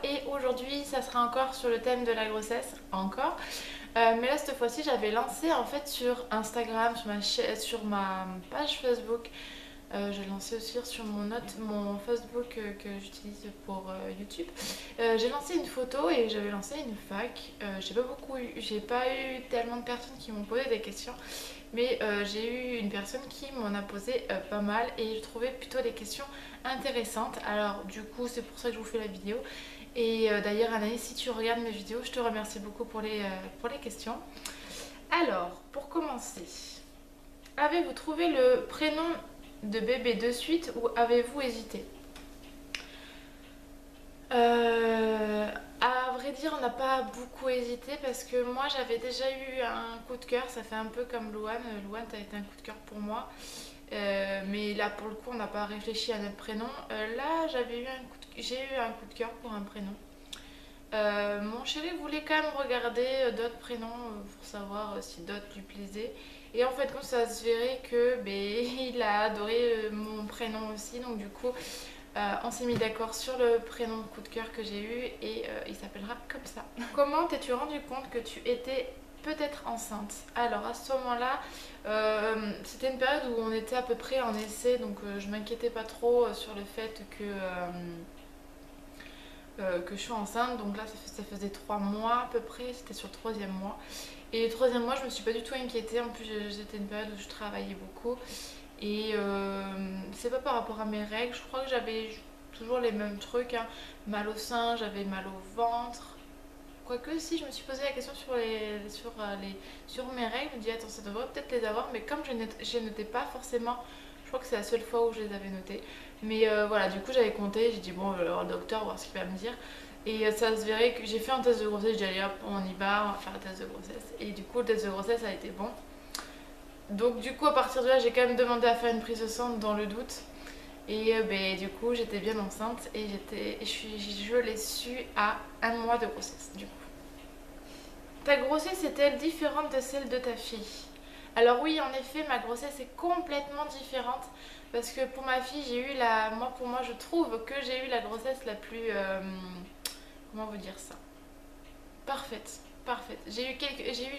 et aujourd'hui ça sera encore sur le thème de la grossesse, encore. Mais là cette fois-ci j'avais lancé en fait sur Instagram, sur ma page Facebook. J'ai lancé aussi sur mon Facebook que j'utilise pour YouTube. J'ai lancé une photo et j'avais lancé une fac. J'ai pas eu tellement de personnes qui m'ont posé des questions, mais j'ai eu une personne qui m'en a posé pas mal et je trouvais plutôt des questions intéressantes. Alors du coup c'est pour ça que je vous fais la vidéo. Et d'ailleurs Anaïs, si tu regardes mes vidéos, je te remercie beaucoup pour les questions. Alors, pour commencer, avez-vous trouvé le prénom de bébé de suite ou avez-vous hésité? À vrai dire, on n'a pas beaucoup hésité parce que moi j'avais déjà eu un coup de cœur. Ça fait un peu comme Louane. Louane, t'as été un coup de cœur pour moi. Mais là pour le coup on n'a pas réfléchi à notre prénom. Là j'ai eu un coup de cœur pour un prénom. Mon chéri voulait quand même regarder d'autres prénoms pour savoir si d'autres lui plaisaient. Et en fait, quand ça se verrait que il a adoré mon prénom aussi. Donc du coup, on s'est mis d'accord sur le prénom coup de cœur que j'ai eu et il s'appellera comme ça. Comment t'es-tu rendu compte que tu étais peut-être enceinte? Alors à ce moment-là, c'était une période où on était à peu près en essai. Donc je m'inquiétais pas trop sur le fait que je suis enceinte. Donc là ça faisait 3 mois à peu près, c'était sur le 3e mois. Et le 3e mois je me suis pas du tout inquiétée, en plus j'étais une période où je travaillais beaucoup. Et c'est pas par rapport à mes règles, je crois que j'avais toujours les mêmes trucs, hein. Mal au sein, j'avais mal au ventre. Quoique si je me suis posé la question sur mes règles, je me dis attends ça devrait peut-être les avoir, mais comme je notais pas forcément, je crois que c'est la seule fois où je les avais notés. Mais voilà, du coup j'avais compté, j'ai dit bon, je vais voir le docteur, voir ce qu'il va me dire. Et ça se verrait que j'ai fait un test de grossesse, j'ai dit allez hop, on y va, on va faire un test de grossesse. Et du coup le test de grossesse a été bon. Donc du coup à partir de là j'ai quand même demandé à faire une prise de sang dans le doute. Et du coup j'étais bien enceinte et je l'ai su à 1 mois de grossesse du coup. Ta grossesse est-elle différente de celle de ta fille? Alors oui, en effet, ma grossesse est complètement différente parce que pour ma fille, pour moi, je trouve que j'ai eu la grossesse la plus, comment vous dire ça? Parfaite, parfaite. J'ai eu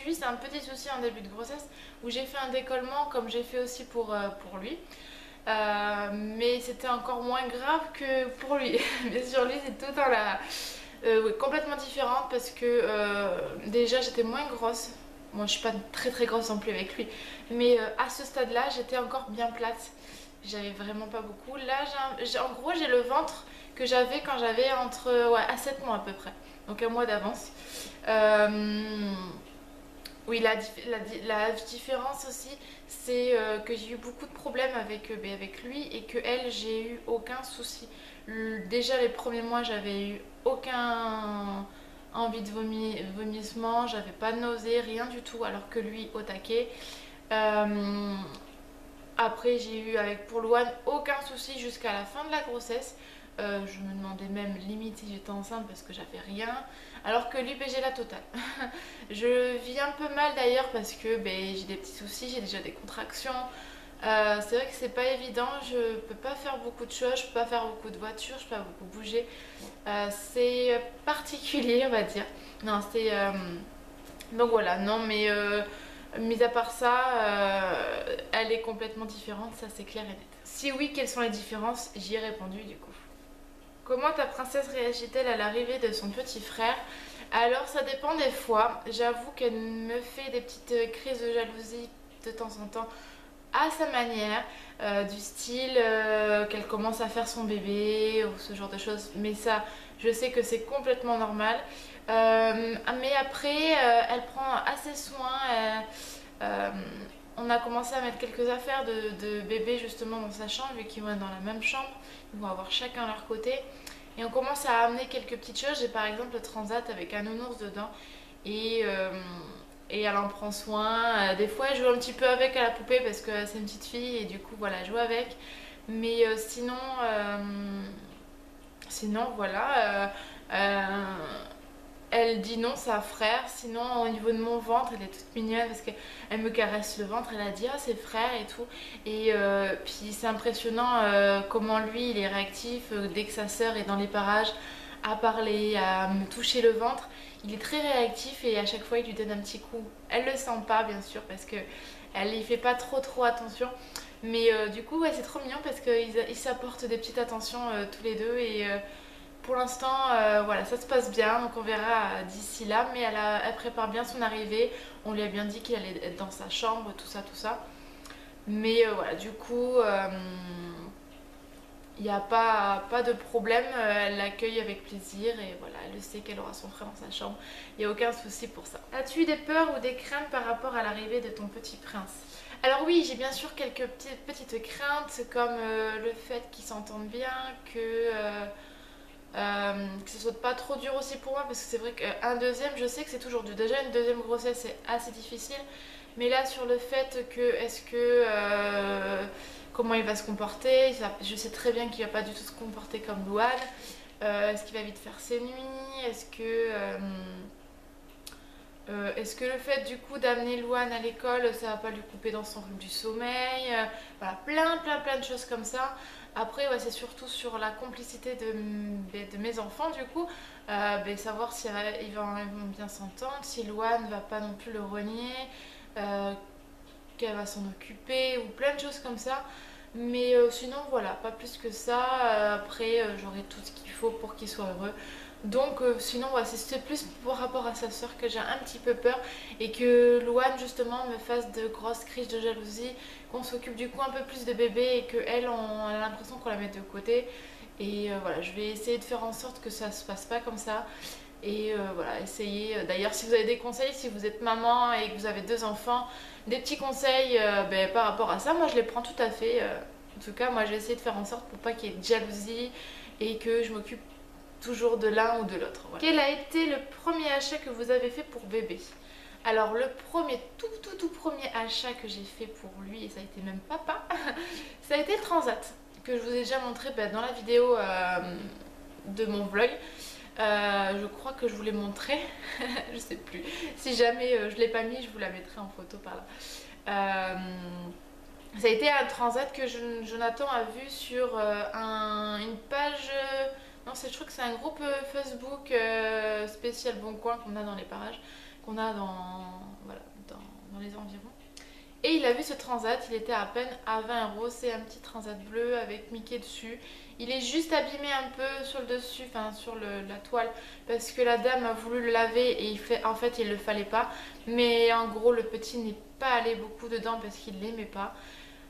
juste un petit souci en début de grossesse où j'ai fait un décollement comme j'ai fait aussi pour lui. Mais c'était encore moins grave que pour lui. Bien sûr, lui, c'est tout oui, complètement différente parce que déjà j'étais moins grosse. Moi je suis pas très très grosse non plus avec lui. Mais à ce stade là j'étais encore bien plate. J'avais vraiment pas beaucoup. Là en gros j'ai le ventre que j'avais quand j'avais entre à 7 mois à peu près. Donc 1 mois d'avance. Oui, la différence aussi, c'est que j'ai eu beaucoup de problèmes avec lui et que elle, j'ai eu aucun souci. Déjà les premiers mois, j'avais eu aucun envie de vomissement, j'avais pas de nausée, rien du tout, alors que lui, au taquet. Euh, Après, j'ai eu pour Louane aucun souci jusqu'à la fin de la grossesse. Je me demandais même limite si j'étais enceinte parce que j'avais rien. Alors que lui, j'ai la totale. Je vis un peu mal d'ailleurs parce que j'ai des petits soucis, j'ai déjà des contractions. C'est vrai que c'est pas évident, je peux pas faire beaucoup de choses, je peux pas faire beaucoup de voitures, je peux pas beaucoup bouger. C'est particulier, on va dire. Non, donc voilà, non mais mis à part ça, elle est complètement différente, ça c'est clair et net. Si oui, quelles sont les différences? J'y ai répondu du coup. Comment ta princesse réagit-elle à l'arrivée de son petit frère? Alors ça dépend des fois. J'avoue qu'elle me fait des petites crises de jalousie de temps en temps à sa manière, du style qu'elle commence à faire son bébé ou ce genre de choses. Mais ça, je sais que c'est complètement normal. Mais après, elle prend assez soin. On a commencé à mettre quelques affaires de bébé justement dans sa chambre, vu qu'ils vont être dans la même chambre. Ils vont avoir chacun leur côté. Et on commence à amener quelques petites choses. J'ai par exemple le transat avec un nounours dedans. Et, euh, et elle en prend soin. Des fois, elle joue un petit peu avec à la poupée parce que c'est une petite fille et du coup, voilà, elle joue avec. Mais sinon, voilà. Elle dit non, c'est un frère. Sinon, au niveau de mon ventre, elle est toute mignonne parce qu'elle me caresse le ventre. Elle a dit ah, c'est frère et tout. Et puis c'est impressionnant comment lui il est réactif dès que sa sœur est dans les parages. à parler, à me toucher le ventre. Il est très réactif et à chaque fois il lui donne un petit coup. Elle le sent pas bien sûr parce que elle y fait pas trop attention. Mais du coup ouais, c'est trop mignon parce qu'ils s'apportent des petites attentions tous les deux et pour l'instant voilà, ça se passe bien, donc on verra d'ici là. Mais elle prépare bien son arrivée, on lui a bien dit qu'il allait être dans sa chambre, tout ça tout ça. Mais voilà, du coup il n'y a pas de problème, elle l'accueille avec plaisir et voilà, elle sait qu'elle aura son frère dans sa chambre. Il n'y a aucun souci pour ça. As-tu des peurs ou des craintes par rapport à l'arrivée de ton petit prince? Alors oui, j'ai bien sûr quelques petites craintes comme le fait qu'ils s'entendent bien, que ce soit pas trop dur aussi pour moi parce que c'est vrai qu'un deuxième, je sais que c'est toujours dur. Déjà une deuxième grossesse c'est assez difficile, mais là sur le fait que est-ce que comment il va se comporter, je sais très bien qu'il va pas du tout se comporter comme Louane. Est-ce qu'il va vite faire ses nuits, est-ce que le fait du coup d'amener Louane à l'école, ça va pas lui couper dans son rythme du sommeil, voilà, plein de choses comme ça. Après, ouais, c'est surtout sur la complicité de mes enfants, du coup, savoir si ils vont bien s'entendre, si Louane va pas non plus le renier, euh, qu'elle va s'en occuper, ou plein de choses comme ça. Mais sinon, voilà, pas plus que ça. Après, j'aurai tout ce qu'il faut pour qu'il soit heureux. Donc sinon ouais, c'est plus par rapport à sa soeur que j'ai un petit peu peur et que Louane justement me fasse de grosses crises de jalousie, qu'on s'occupe du coup un peu plus de bébé et qu'elle on a l'impression qu'on la met de côté. Et voilà, je vais essayer de faire en sorte que ça se passe pas comme ça. Et voilà, essayer. D'ailleurs, si vous avez des conseils, si vous êtes maman et que vous avez deux enfants, des petits conseils par rapport à ça, moi je les prends tout à fait. En tout cas, moi j'ai essayé de faire en sorte pour pas qu'il y ait de jalousie et que je m'occupe toujours de l'un ou de l'autre. Voilà. Quel a été le premier achat que vous avez fait pour bébé? Alors le premier, tout premier achat que j'ai fait pour lui, et ça a été même papa, ça a été le transat, que je vous ai déjà montré dans la vidéo de mon vlog. Je crois que je vous l'ai montré, je sais plus. Si jamais je l'ai pas mis, je vous la mettrai en photo par là. Ça a été un transat que Jonathan a vu sur une page. Non, je crois que c'est un groupe Facebook spécial Bon Coin qu'on a dans les parages, qu'on a voilà, dans les environs. Et il a vu ce transat, il était à peine à 20 euros. C'est un petit transat bleu avec Mickey dessus. Il est juste abîmé un peu sur le dessus, enfin sur la toile, parce que la dame a voulu le laver et en fait il le fallait pas. Mais en gros, le petit n'est pas allé beaucoup dedans parce qu'il l'aimait pas.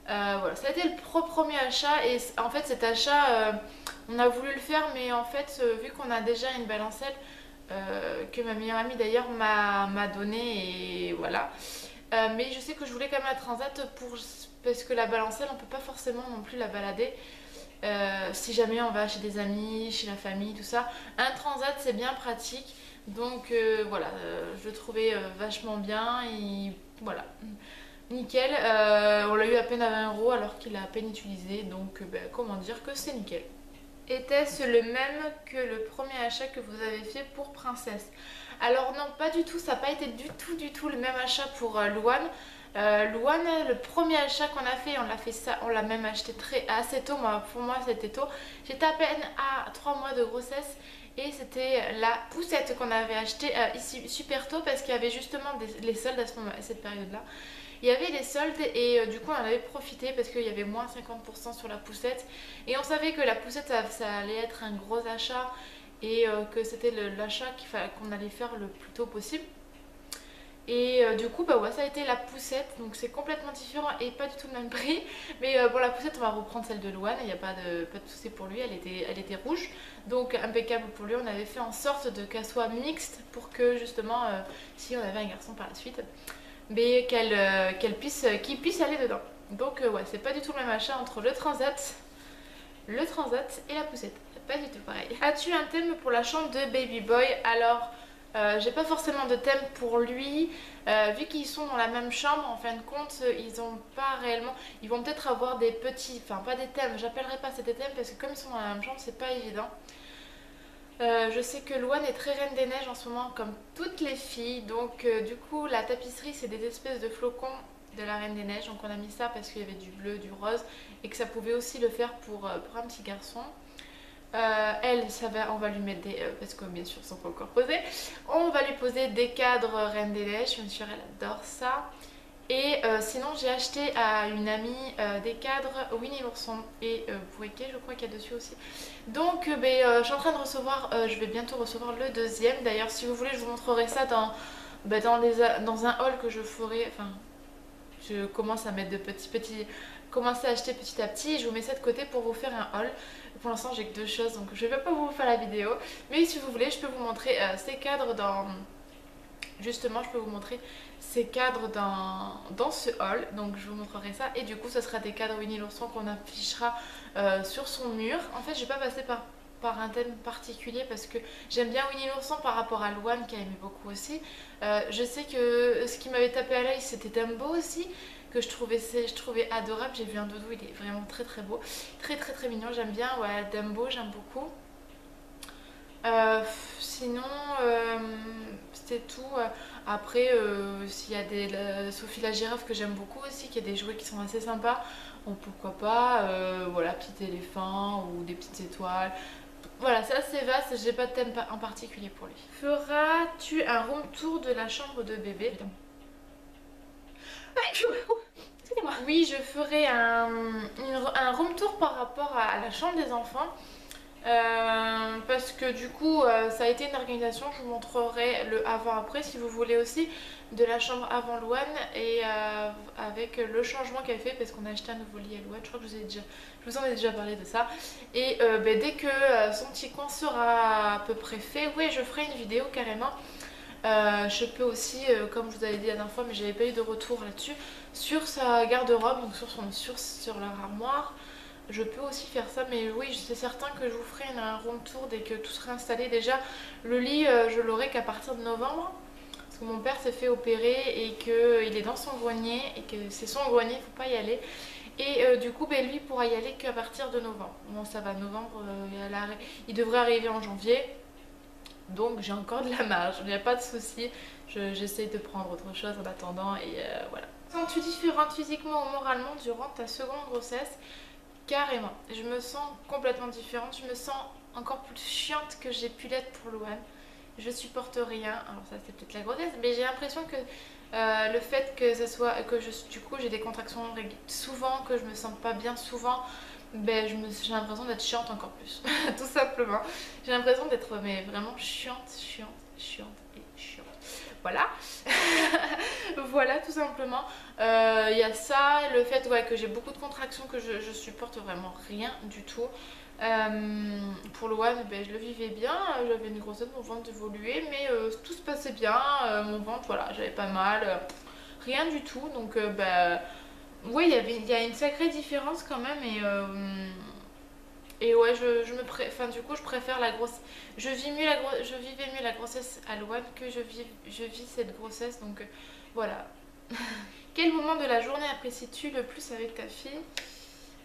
Voilà, ça a été le premier achat et en fait cet achat on a voulu le faire mais en fait vu qu'on a déjà une balancelle que ma meilleure amie d'ailleurs m'a donné et voilà. Mais je sais que je voulais quand même un transat parce que la balancelle on peut pas forcément non plus la balader si jamais on va chez des amis, chez la famille, tout ça. Un transat c'est bien pratique donc voilà, je le trouvais vachement bien et voilà. Nickel, on l'a eu à peine à 20 euros alors qu'il a à peine utilisé, donc comment dire que c'est nickel. Était-ce le même que le premier achat que vous avez fait pour Princesse? Alors non, pas du tout, ça n'a pas été du tout le même achat pour Louane. Louane, le premier achat qu'on a fait, on l'a même acheté assez tôt, pour moi c'était tôt. J'étais à peine à 3 mois de grossesse et c'était la poussette qu'on avait achetée ici super tôt parce qu'il y avait justement les soldes à cette période-là. Il y avait des soldes et du coup on en avait profité parce qu'il y avait moins 50% sur la poussette. Et on savait que la poussette ça allait être un gros achat et que c'était l'achat qu'on allait faire le plus tôt possible. Et du coup ouais, ça a été la poussette, donc c'est complètement différent et pas du tout le même prix. Mais pour la poussette on va reprendre celle de Louane, il n'y a pas de souci pour lui, elle était rouge. Donc impeccable pour lui, on avait fait en sorte qu'elle soit mixte pour que justement si on avait un garçon par la suite, mais qu'il puisse aller dedans. Donc ouais, c'est pas du tout le même achat entre le transat et la poussette. Pas du tout pareil. As-tu un thème pour la chambre de Baby Boy? Alors, j'ai pas forcément de thème pour lui. Vu qu'ils sont dans la même chambre, en fin de compte, ils ont pas réellement. Ils vont peut-être avoir des petits. Enfin, pas des thèmes, j'appellerai pas ça des thèmes parce que comme ils sont dans la même chambre, c'est pas évident. Je sais que Louane est très reine des neiges en ce moment comme toutes les filles, donc du coup la tapisserie c'est des espèces de flocons de la reine des neiges, donc on a mis ça parce qu'il y avait du bleu, du rose et que ça pouvait aussi le faire pour un petit garçon. On va lui mettre des... parce que bien sûr, ils sont pas encore posés. On va lui poser des cadres Reine des Neiges. Bien sûr, elle adore ça. Et sinon, j'ai acheté à une amie des cadres Winnie l'ourson et Pouéké, je crois qu'il y a dessus aussi. Donc, je suis en train de recevoir, je vais bientôt recevoir le deuxième. D'ailleurs, si vous voulez, je vous montrerai ça dans un haul que je ferai. Enfin, je commence à mettre commencer à acheter petit à petit. Je vous mets ça de côté pour vous faire un haul. Pour l'instant, j'ai que deux choses, donc je vais pas vous faire la vidéo. Mais si vous voulez, je peux vous montrer ces cadres dans... Justement, je peux vous montrer ces cadres dans ce haul. Donc je vous montrerai ça. Et du coup, ce sera des cadres Winnie l'ourson qu'on affichera sur son mur. En fait, je vais pas passer par un thème particulier parce que j'aime bien Winnie l'ourson par rapport à Louane qui a aimé beaucoup aussi. Je sais que ce qui m'avait tapé à l'œil, c'était Dumbo aussi, que je trouvais adorable. J'ai vu un doudou, il est vraiment très très beau, très très très mignon. J'aime bien, ouais, Dumbo, j'aime beaucoup. Sinon, c'était tout. Après, s'il y a Sophie la girafe que j'aime beaucoup aussi, qui a des jouets qui sont assez sympas, bon, pourquoi pas, voilà, petit éléphant ou des petites étoiles. Voilà, c'est assez vaste, j'ai pas de thème en particulier pour lui. Feras-tu un room tour de la chambre de bébé? Excusez-moi. Oui, je ferai un room tour par rapport à la chambre des enfants. Parce que du coup ça a été une organisation, je vous montrerai le avant-après si vous voulez aussi, de la chambre avant Louane et avec le changement qu'elle fait parce qu'on a acheté un nouveau lit à Louane, je crois que je vous en ai déjà parlé de ça. Et dès que son petit coin sera à peu près fait, oui, je ferai une vidéo carrément. Je peux aussi, comme je vous avais dit la dernière fois, mais j'avais pas eu de retour là-dessus, sur sa garde-robe, donc sur leur armoire. Je peux aussi faire ça, mais oui, c'est certain que je vous ferai un room tour dès que tout sera installé. Déjà, le lit, je l'aurai qu'à partir de novembre, parce que mon père s'est fait opérer et qu'il est dans son grenier, et que c'est son grenier, il faut pas y aller. Et du coup, lui pourra y aller qu'à partir de novembre. Bon, ça va, novembre, il devrait arriver en janvier, donc j'ai encore de la marge, il n'y a pas de souci. J'essaye de prendre autre chose en attendant, et voilà. Sens-tu différente physiquement ou moralement durant ta seconde grossesse? Carrément, je me sens complètement différente, je me sens encore plus chiante que j'ai pu l'être pour Louane. Je supporte rien, alors ça c'est peut-être la grossesse, mais j'ai l'impression que le fait que ça soit, du coup j'ai des contractions souvent, que je me sens pas bien souvent, j'ai l'impression d'être chiante encore plus, tout simplement. J'ai l'impression d'être vraiment chiante et chiante. Voilà. Voilà, tout simplement. Il y a ça, le fait que j'ai beaucoup de contractions, que je supporte vraiment rien du tout. Pour Louane, je le vivais bien, j'avais une grossesse, mon ventre évoluait, mais tout se passait bien, mon ventre, voilà, j'avais pas mal, rien du tout. Donc, oui, il y a une sacrée différence quand même, et ouais, enfin, du coup, je préfère la grossesse. Je vivais mieux la grossesse à Louane que je vis cette grossesse, donc voilà. Quel moment de la journée apprécies-tu le plus avec ta fille?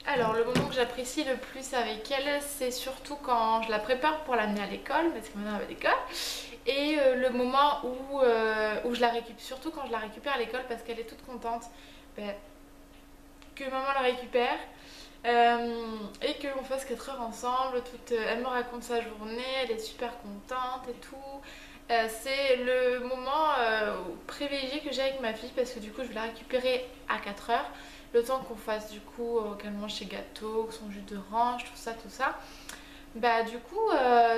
Alors, le moment que j'apprécie le plus avec elle, c'est surtout quand je la prépare pour l'amener à l'école, parce que maintenant elle va à l'école. Et le moment où je la récupère, surtout quand je la récupère à l'école, parce qu'elle est toute contente que maman la récupère. Et qu'on fasse 4 heures ensemble, elle me raconte sa journée, elle est super contente et tout. C'est le moment privilégié que j'ai avec ma fille parce que du coup je vais la récupérer à 4 heures. Le temps qu'on fasse du coup, qu'elle mange ses gâteaux, son jus d'orange, tout ça, tout ça. Du coup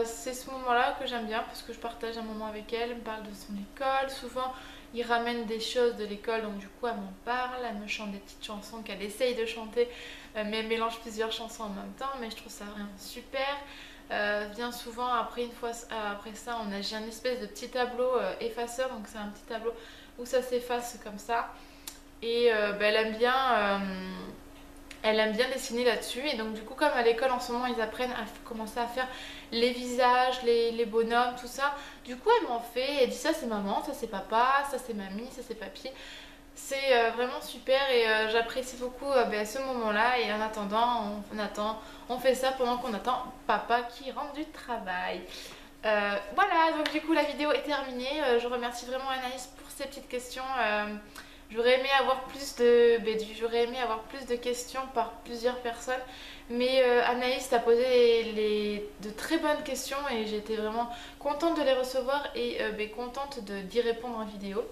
c'est ce moment là que j'aime bien parce que je partage un moment avec elle, elle me parle de son école, souvent il ramène des choses de l'école donc du coup elle m'en parle, elle me chante des petites chansons qu'elle essaye de chanter mais elle mélange plusieurs chansons en même temps, mais je trouve ça vraiment super. Bien souvent après après ça j'ai un espèce de petit tableau effaceur, donc c'est un petit tableau où ça s'efface comme ça et elle aime bien dessiner là-dessus et donc du coup comme à l'école en ce moment ils apprennent à commencer à faire les visages, les bonhommes, tout ça. Du coup elle m'en fait, elle dit ça c'est maman, ça c'est papa, ça c'est mamie, ça c'est papy. C'est vraiment super et j'apprécie beaucoup ce moment-là et en attendant on fait ça pendant qu'on attend papa qui rentre du travail. Voilà, donc du coup la vidéo est terminée. Je remercie vraiment Anaïs pour ces petites questions. J'aurais aimé avoir j'aurais aimé avoir plus de questions par plusieurs personnes, mais Anaïs t'a posé de très bonnes questions et j'étais vraiment contente de les recevoir et contente d'y répondre en vidéo.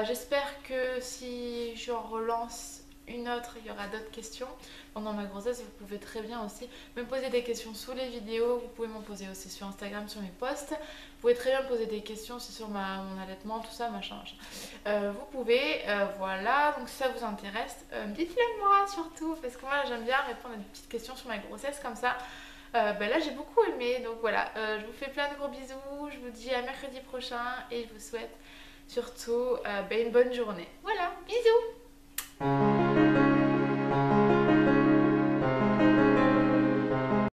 J'espère que si j'en relance une autre, il y aura d'autres questions. Pendant ma grossesse, vous pouvez très bien aussi me poser des questions sous les vidéos. Vous pouvez m'en poser aussi sur Instagram, sur mes posts. Vous pouvez très bien me poser des questions aussi sur mon allaitement, tout ça, machin, machin. Vous pouvez, voilà. Donc si ça vous intéresse, dites-le moi surtout. Parce que moi, j'aime bien répondre à des petites questions sur ma grossesse comme ça. Là j'ai beaucoup aimé, donc voilà, je vous fais plein de gros bisous, je vous dis à mercredi prochain et je vous souhaite surtout une bonne journée. Voilà, bisous.